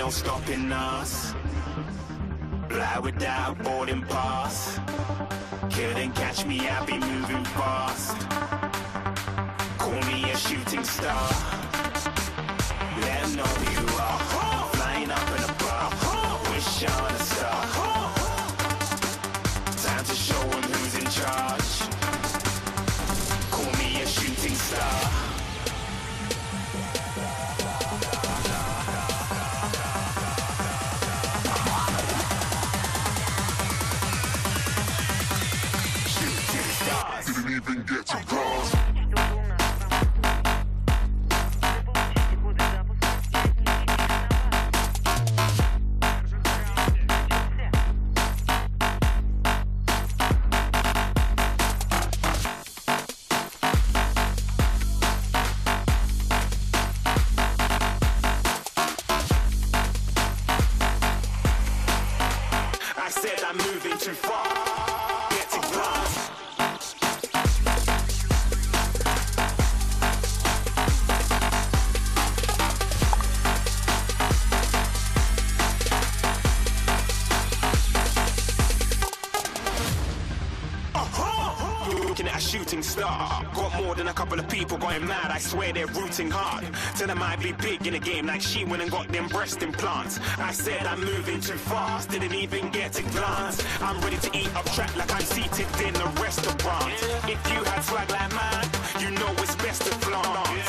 no stopping us. Fly without boarding pass. Couldn't catch me, I'll be moving fast. Call me a shooting star. Let 'em know who you are. Flying up in a bar. Wish on a star. Time to show 'em who's in charge. Call me a shooting star. Didn't even get to cross. I said I'm moving too far. Get to glass. Looking at a shooting star. Got more than a couple of people going mad. I swear they're rooting hard. Tell them I'd be big in the game like she went and got them breast implants. I said I'm moving too fast. Didn't even get a glance. I'm ready to eat up track like I'm seated in a restaurant. If you had swag like mine, you know it's best to flaunt.